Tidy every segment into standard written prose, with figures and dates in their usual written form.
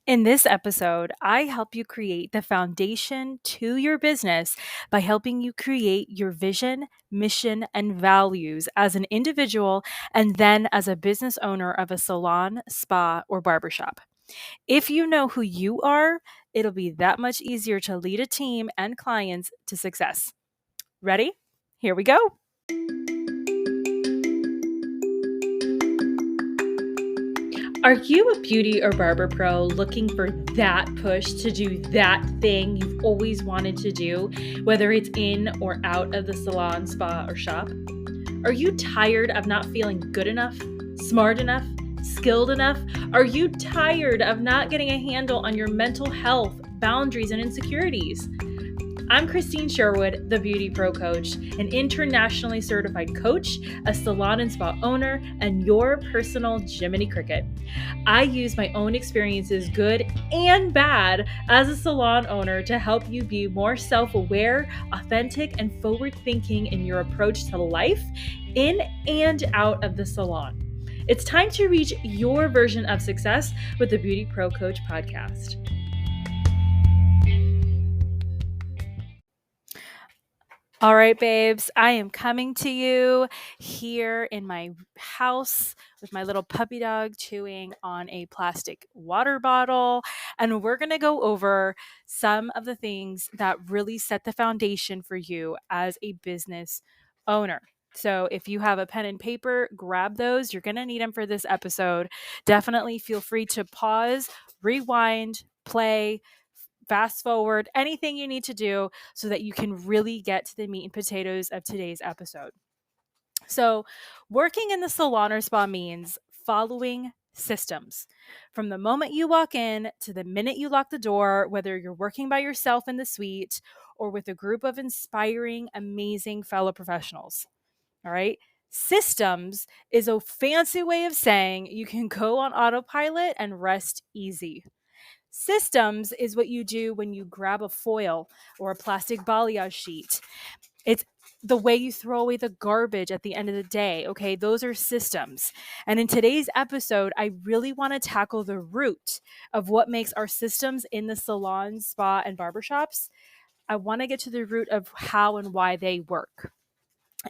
In this episode, I help you create the foundation to your business by helping you create your vision, mission, and values as an individual and then as a business owner of a salon, spa, or barbershop. If you know who you are, it'll be that much easier to lead a team and clients to success. Ready? Here we go. Are you a beauty or barber pro looking for that push to do that thing you've always wanted to do, whether it's in or out of the salon, spa, or shop? Are you tired of not feeling good enough, smart enough, skilled enough? Are you tired of not getting a handle on your mental health, boundaries, and insecurities? I'm Krystine Sherwood, the BeautyPro coach, an internationally certified coach, a salon and spa owner, and your personal Jiminy Cricket. I use my own experiences, good and bad, as a salon owner to help you be more self-aware, authentic, and forward-thinking in your approach to life, in and out of the salon. It's time to reach your version of success with the BeautyPro Coach podcast. All right, babes, I am coming to you here in my house with my little puppy dog chewing on a plastic water bottle. And we're going to go over some of the things that really set the foundation for you as a business owner. So if you have a pen and paper, grab those. You're going to need them for this episode. Definitely feel free to pause, rewind, play, fast forward, anything you need to do so that you can really get to the meat and potatoes of today's episode. So, working in the salon or spa means following systems. From the moment you walk in to the minute you lock the door, whether you're working by yourself in the suite or with a group of inspiring, amazing fellow professionals. All right. Systems is a fancy way of saying you can go on autopilot and rest easy. Systems is what you do when you grab a foil or a plastic balayage sheet. It's the way you throw away the garbage at the end of the day. Okay, those are systems. And in today's episode, I really want to tackle the root of what makes our systems in the salon, spa, and barbershops. I want to get to the root of how and why they work.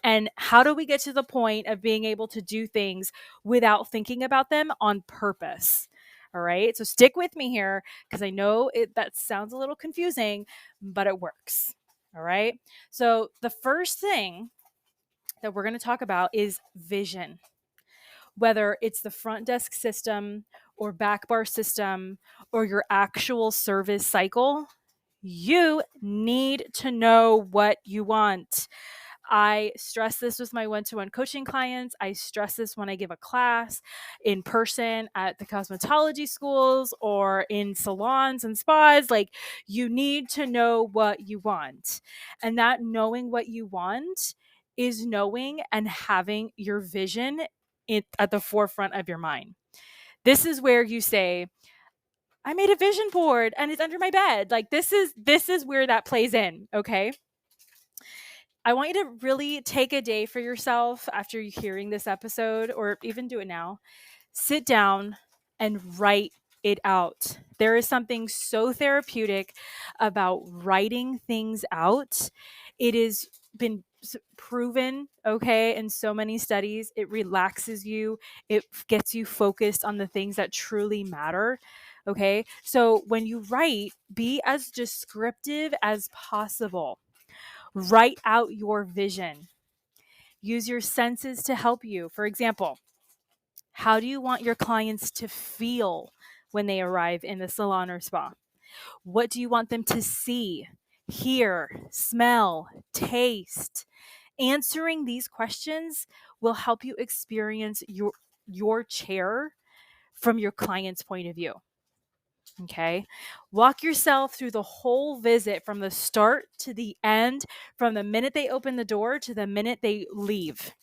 And how do we get to the point of being able to do things without thinking about them on purpose? All right. So stick with me here because I know that sounds a little confusing, but it works. All right. So the first thing that we're going to talk about is vision. Whether it's the front desk system or back bar system or your actual service cycle, you need to know what you want. I stress this with my one-to-one coaching clients. I stress this when I give a class in person at the cosmetology schools or in salons and spas. Like, you need to know what you want. And that knowing what you want is knowing and having your vision at the forefront of your mind. This is where you say, I made a vision board and it's under my bed. Like, this is where that plays in, okay? I want you to really take a day for yourself after you hearing this episode, or even do it now. Sit down and write it out. There is something so therapeutic about writing things out. It has been proven, okay, in so many studies. It relaxes you, it gets you focused on the things that truly matter. Okay, so when you write, be as descriptive as possible. Write out your vision. Use your senses to help you. For example, how do you want your clients to feel when they arrive in the salon or spa? What do you want them to see, hear, smell, taste? Answering these questions will help you experience your chair from your client's point of view. Okay. Walk yourself through the whole visit from the start to the end, from the minute they open the door to the minute they leave.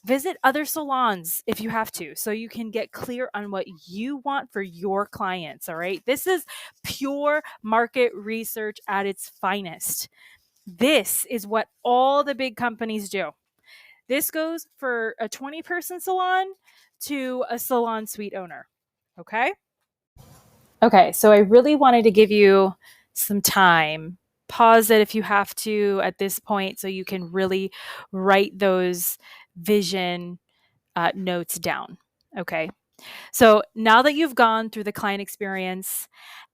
Visit other salons if you have to, so you can get clear on what you want for your clients. All right. This is pure market research at its finest. This is what all the big companies do. This goes for a 20-person salon to a salon suite owner. Okay. Okay, so I really wanted to give you some time. Pause it if you have to at this point so you can really write those vision notes down. Okay. So now that you've gone through the client experience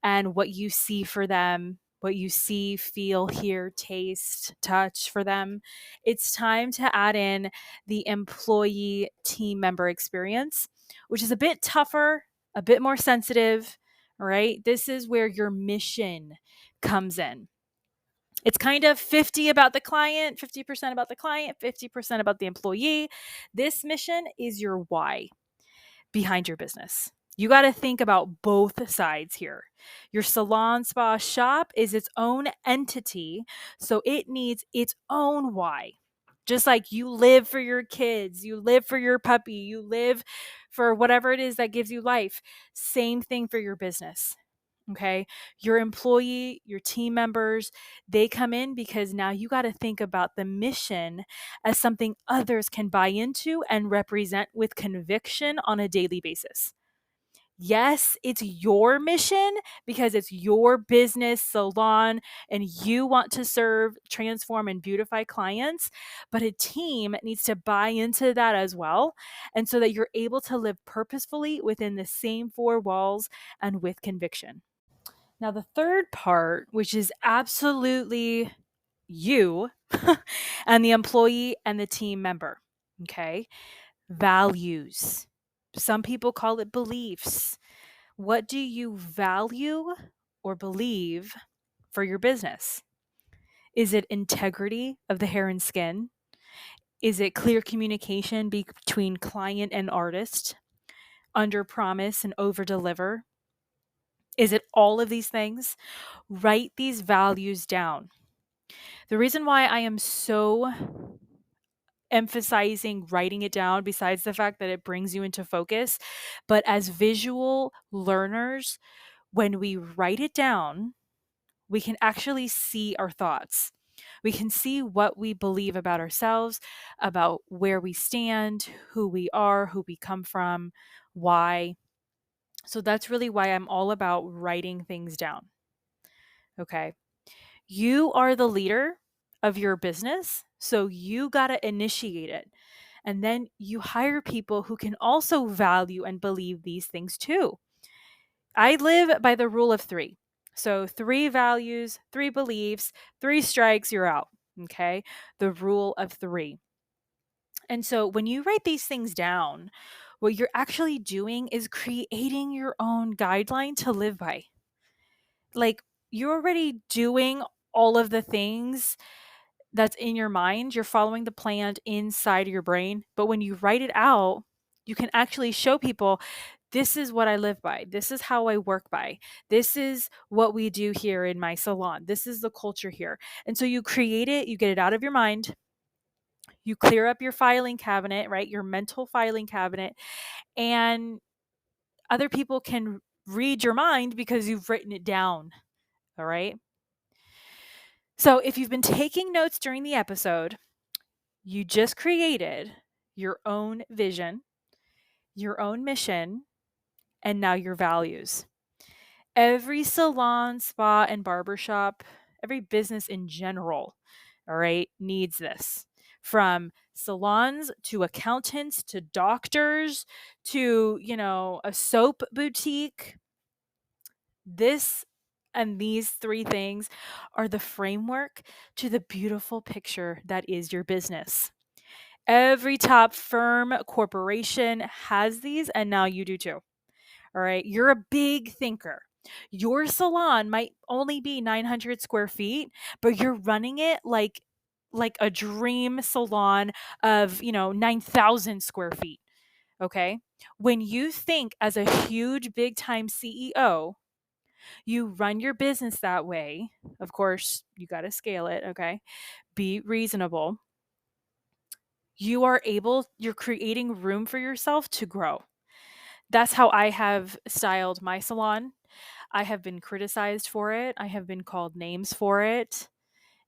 and what you see for them, what you see, feel, hear, taste, touch for them, it's time to add in the employee team member experience, which is a bit tougher, a bit more sensitive, right? This is where your mission comes in. It's kind of 50 about the client, 50% about the client, 50% about the employee. This mission is your why behind your business. You got to think about both sides here. Your salon, spa, shop is its own entity, so it needs its own why. Just like you live for your kids, you live for your puppy, you live for whatever it is that gives you life. Same thing for your business. Okay. Your employee, your team members, they come in because now you got to think about the mission as something others can buy into and represent with conviction on a daily basis. Yes, it's your mission because it's your business salon and you want to serve, transform, and beautify clients, but a team needs to buy into that as well. And so that you're able to live purposefully within the same four walls and with conviction. Now, the third part, which is absolutely you and the employee and the team member, okay? Values. Some people call it beliefs. What do you value or believe for your business? Is it integrity of the hair and skin? Is it clear communication between client and artist? Under promise and over deliver? Is it all of these things? Write these values down. The reason why I am so emphasizing writing it down, besides the fact that it brings you into focus, but as visual learners, when we write it down, we can actually see our thoughts. We can see what we believe about ourselves, about where we stand, who we are, who we come from, why. So that's really why I'm all about writing things down. Okay. You are the leader of your business, so you got to initiate it. And then you hire people who can also value and believe these things too. I live by the rule of three. So, three values, three beliefs, three strikes, you're out. Okay. The rule of three. And so, when you write these things down, what you're actually doing is creating your own guideline to live by. Like, you're already doing all of the things that's in your mind. You're following the plan inside of your brain. But when you write it out, you can actually show people this is what I live by. This is how I work by. This is what we do here in my salon. This is the culture here. And so you create it, you get it out of your mind. You clear up your filing cabinet, right? Your mental filing cabinet. And other people can read your mind because you've written it down. All right. So if you've been taking notes during the episode, you just created your own vision, your own mission, and now your values. Every salon, spa, and barbershop, every business in general, all right, needs this. From salons to accountants to doctors to, a soap boutique. This and these three things are the framework to the beautiful picture that is your business. Every top firm, corporation has these, and now you do too. All right. You're a big thinker. Your salon might only be 900 square feet, but you're running it like a dream salon of, 9,000 square feet. Okay. When you think as a huge, big time CEO, you run your business that way. Of course, you got to scale it. Okay. Be reasonable. You're creating room for yourself to grow. That's how I have styled my salon. I have been criticized for it. I have been called names for it.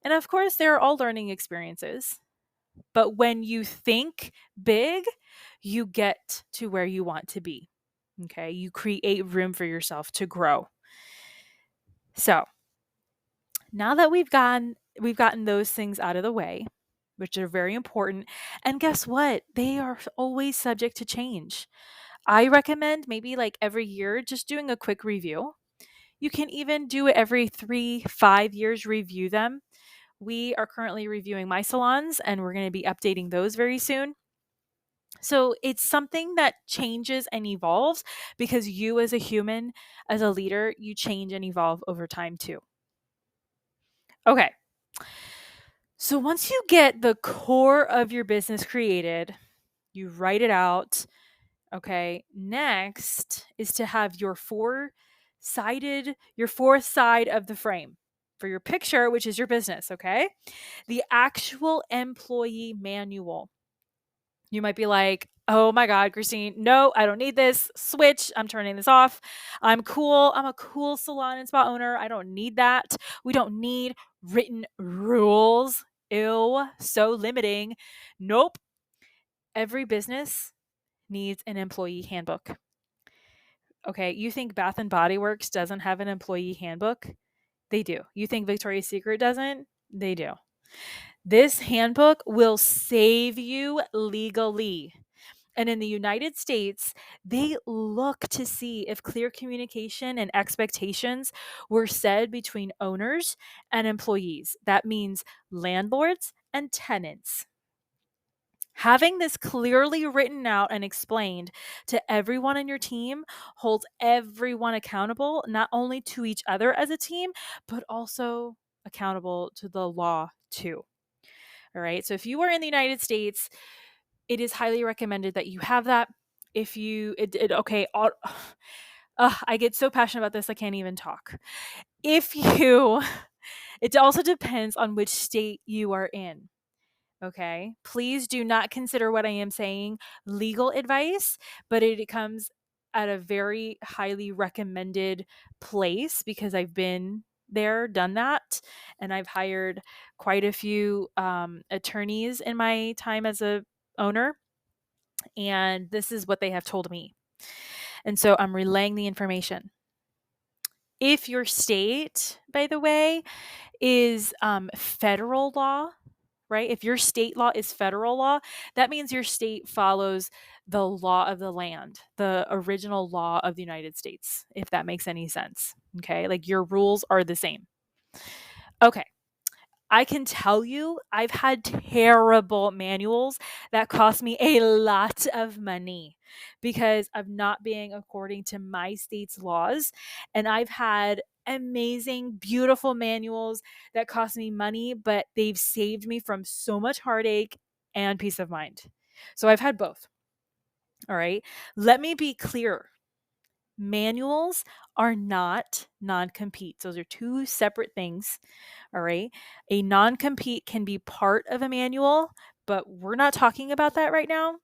And of course, they're all learning experiences. But when you think big, you get to where you want to be. Okay. You create room for yourself to grow. So now that we've gotten those things out of the way, which are very important, and guess what? They are always subject to change. I recommend maybe like every year just doing a quick review. You can even do it every 3, 5 years, review them. We are currently reviewing my salons and we're going to be updating those very soon. So it's something that changes and evolves because you, as a human, as a leader, you change and evolve over time too. Okay. So once you get the core of your business created, you write it out. Okay. Next is to have your fourth side of the frame for your picture, which is your business. Okay. The actual employee manual. You might be like, oh my God, Krystine, no, I don't need this. Switch. I'm turning this off. I'm cool. I'm a cool salon and spa owner. I don't need that. We don't need written rules. Ew, so limiting. Nope. Every business needs an employee handbook. Okay, you think Bath and Body Works doesn't have an employee handbook? They do. You think Victoria's Secret doesn't? They do. This handbook will save you legally. And in the United States, they look to see if clear communication and expectations were said between owners and employees. That means landlords and tenants. Having this clearly written out and explained to everyone in your team holds everyone accountable, not only to each other as a team, but also accountable to the law too. All right. So if you are in the United States, it is highly recommended that you have that. If you, okay, I get so passionate about this, I can't even talk. If you, it also depends on which state you are in. Okay. Please do not consider what I am saying legal advice, but it comes at a very highly recommended place because I've been there, done that, and I've hired quite a few attorneys in my time as a owner, and this is what they have told me. And so I'm relaying the information. If your state, by the way, is federal law, right? If your state law is federal law, that means your state follows the law of the land, the original law of the United States, if that makes any sense. Okay. Like your rules are the same. Okay. I can tell you, I've had terrible manuals that cost me a lot of money because of not being according to my state's laws. And I've had amazing, beautiful manuals that cost me money, but they've saved me from so much heartache and peace of mind. So I've had both. All right. Let me be clear. Manuals are not non-competes. Those are two separate things. All right. A non-compete can be part of a manual, but we're not talking about that right now.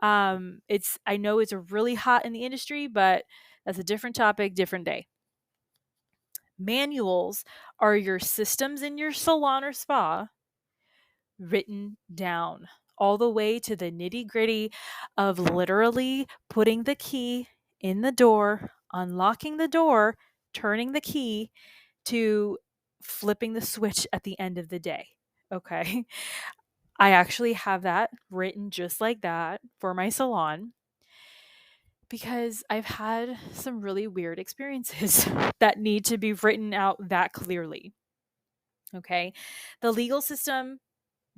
I know it's really hot in the industry, but that's a different topic, different day. Manuals are your systems in your salon or spa written down all the way to the nitty-gritty of literally putting the key in the door, unlocking the door, turning the key, to flipping the switch at the end of the day. Okay. I actually have that written just like that for my salon because I've had some really weird experiences that need to be written out that clearly. Okay. The legal system,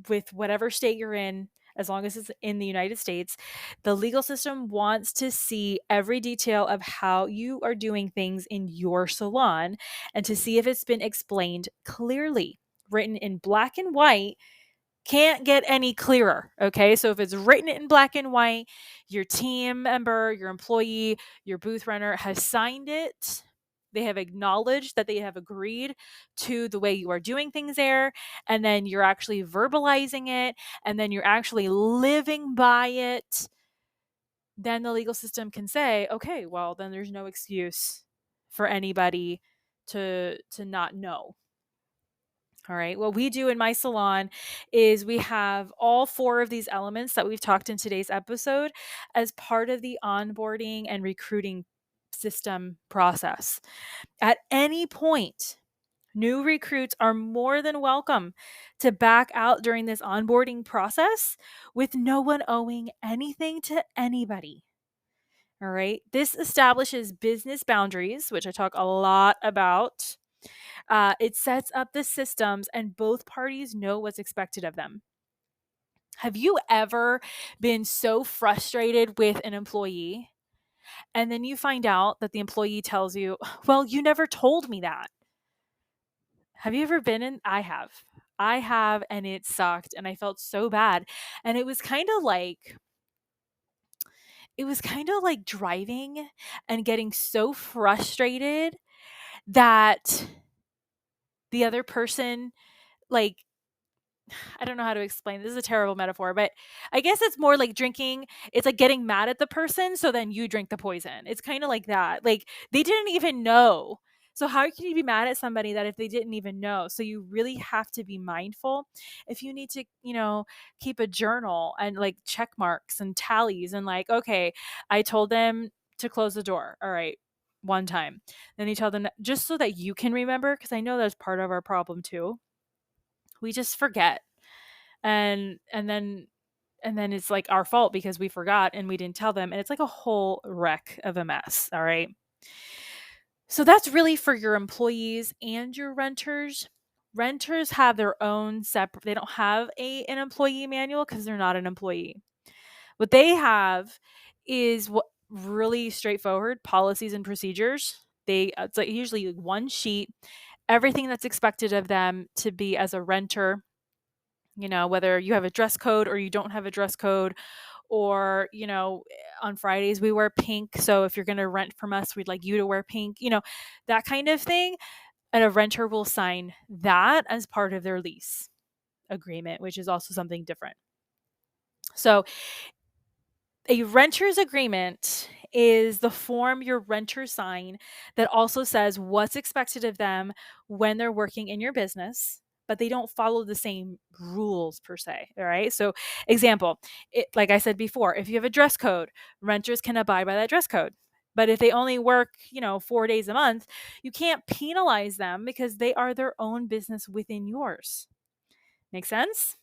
with whatever state you're in, as long as it's in the United States, the legal system wants to see every detail of how you are doing things in your salon and to see if it's been explained clearly, written in black and white. Can't get any clearer. Okay. So if it's written in black and white, your team member, your employee, your booth runner has signed it. They have acknowledged that they have agreed to the way you are doing things there. And then you're actually verbalizing it. And then you're actually living by it. Then the legal system can say, okay, well, then there's no excuse for anybody to not know. All right. What we do in my salon is we have all four of these elements that we've talked in today's episode as part of the onboarding and recruiting system process. At any point, new recruits are more than welcome to back out during this onboarding process with no one owing anything to anybody. All right. This establishes business boundaries, which I talk a lot about. It sets up the systems, and both parties know what's expected of them. Have you ever been so frustrated with an employee and then you find out that the employee tells you, well, you never told me that? Have you ever been in? I have. I have, and it sucked, and I felt so bad. And it was kind of like driving and getting so frustrated that the other person, like, I don't know how to explain. This is a terrible metaphor, but I guess it's more like drinking. It's like getting mad at the person, so then you drink the poison. It's kind of like that. Like they didn't even know. So how can you be mad at somebody that if they didn't even know? So you really have to be mindful. If you need to, keep a journal and like check marks and tallies and like, okay, I told them to close the door. All right. One time. Then you tell them just so that you can remember, because I know that's part of our problem too. We just forget, and then it's like our fault because we forgot and we didn't tell them, and it's like a whole wreck of a mess. All right, so that's really for your employees and your renters. Renters have their own separate, they don't have an employee manual because they're not an employee. What they have is what really straightforward policies and procedures. It's like usually one sheet, everything that's expected of them to be as a renter, whether you have a dress code or you don't have a dress code, or, on Fridays we wear pink. So if you're going to rent from us, we'd like you to wear pink, that kind of thing. And a renter will sign that as part of their lease agreement, which is also something different. So a renter's agreement is the form your renters sign that also says what's expected of them when they're working in your business, but they don't follow the same rules per se. All right. So, example, like I said before, if you have a dress code, renters can abide by that dress code. But if they only work, 4 days a month, you can't penalize them because they are their own business within yours. Make sense?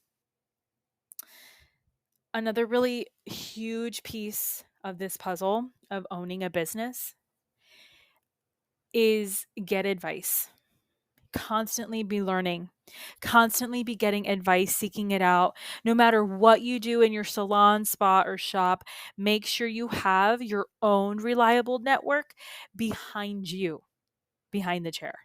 Another really huge piece of this puzzle of owning a business is get advice. Constantly be learning, constantly be getting advice, seeking it out. No matter what you do in your salon, spa, or shop, make sure you have your own reliable network behind you, behind the chair.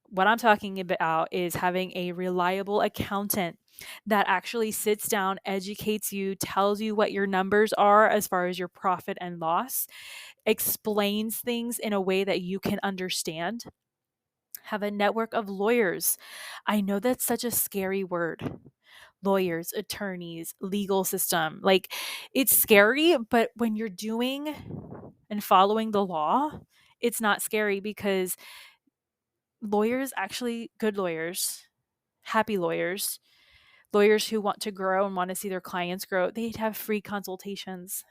What I'm talking about is having a reliable accountant that actually sits down, educates you, tells you what your numbers are as far as your profit and loss, explains things in a way that you can understand. Have a network of lawyers. I know that's such a scary word. Lawyers, attorneys, legal system. Like, it's scary, but when you're doing and following the law, it's not scary because lawyers, actually good lawyers, happy lawyers, lawyers who want to grow and want to see their clients grow, they have free consultations.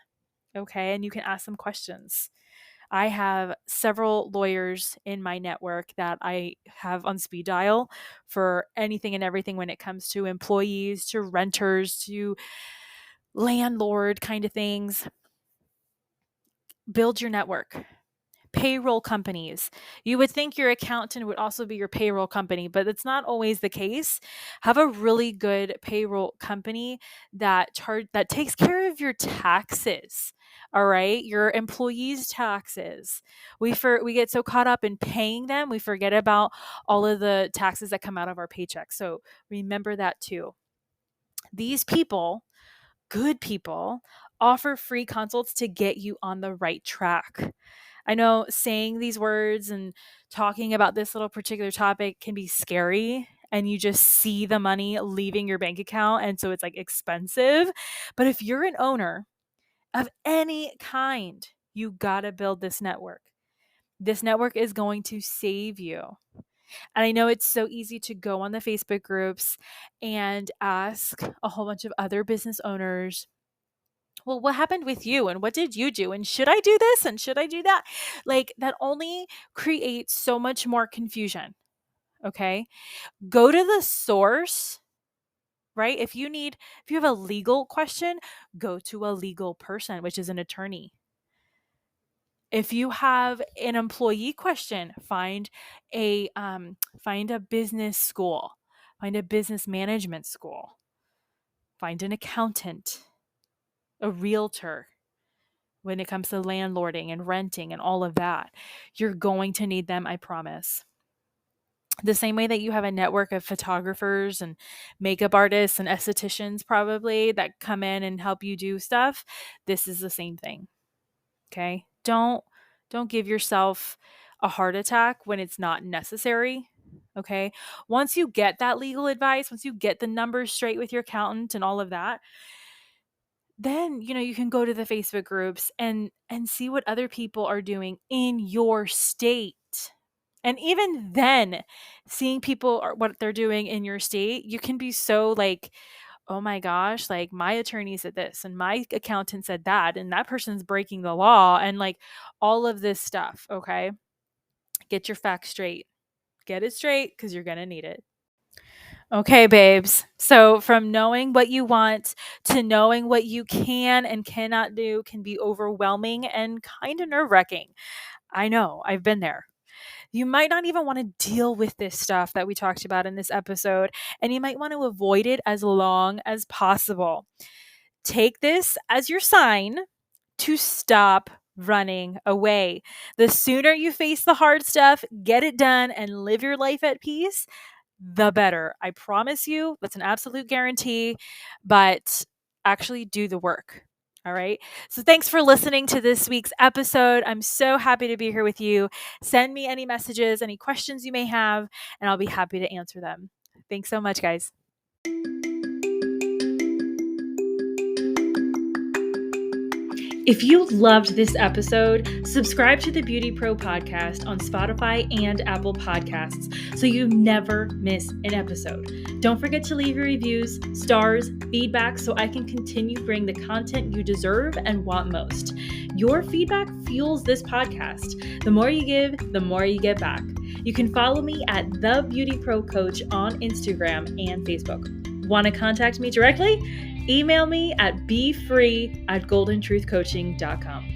Okay. And you can ask them questions. I have several lawyers in my network that I have on speed dial for anything and everything when it comes to employees, to renters, to landlord kind of things. Build your network. Payroll companies. You would think your accountant would also be your payroll company, but it's not always the case. Have a really good payroll company that takes care of your taxes. All right, your employees' taxes. We get so caught up in paying them, we forget about all of the taxes that come out of our paycheck. So remember that too. These people, good people, offer free consults to get you on the right track. I know saying these words and talking about this little particular topic can be scary, and you just see the money leaving your bank account, and so it's like expensive. But if you're an owner of any kind, you got to build this network. This network is going to save you. And I know it's so easy to go on the Facebook groups and ask a whole bunch of other business owners, well, what happened with you and what did you do? And should I do this? And should I do that? Like that only creates so much more confusion. Okay. Go to the source, right? If you have a legal question, go to a legal person, which is an attorney. If you have an employee question, find a business school, find a business management school, find an accountant, a realtor. When it comes to landlording and renting and all of that, you're going to need them, I promise. The same way that you have a network of photographers and makeup artists and estheticians probably that come in and help you do stuff, this is the same thing. Okay? Don't give yourself a heart attack when it's not necessary. Okay? Once you get that legal advice, once you get the numbers straight with your accountant and all of that, then you can go to the Facebook groups and see what other people are doing in your state. And even then, seeing people or what they're doing in your state, you can be so like, oh my gosh, like my attorney said this and my accountant said that and that person's breaking the law and like all of this stuff. Okay, get your facts straight. Get it straight because you're gonna need it. Okay, babes. So from knowing what you want to knowing what you can and cannot do can be overwhelming and kind of nerve-wracking. I know, I've been there. You might not even want to deal with this stuff that we talked about in this episode, and you might want to avoid it as long as possible. Take this as your sign to stop running away. The sooner you face the hard stuff, get it done, and live your life at peace, the better. I promise you, that's an absolute guarantee, but actually do the work. All right. So thanks for listening to this week's episode. I'm so happy to be here with you. Send me any messages, any questions you may have, and I'll be happy to answer them. Thanks so much, guys. If you loved this episode, subscribe to the BeautyPro podcast on Spotify and Apple Podcasts so you never miss an episode. Don't forget to leave your reviews, stars, feedback so I can continue bringing the content you deserve and want most. Your feedback fuels this podcast. The more you give, the more you get back. You can follow me at The BeautyPro Coach on Instagram and Facebook. Want to contact me directly? Email me at befree@goldentruthcoaching.com.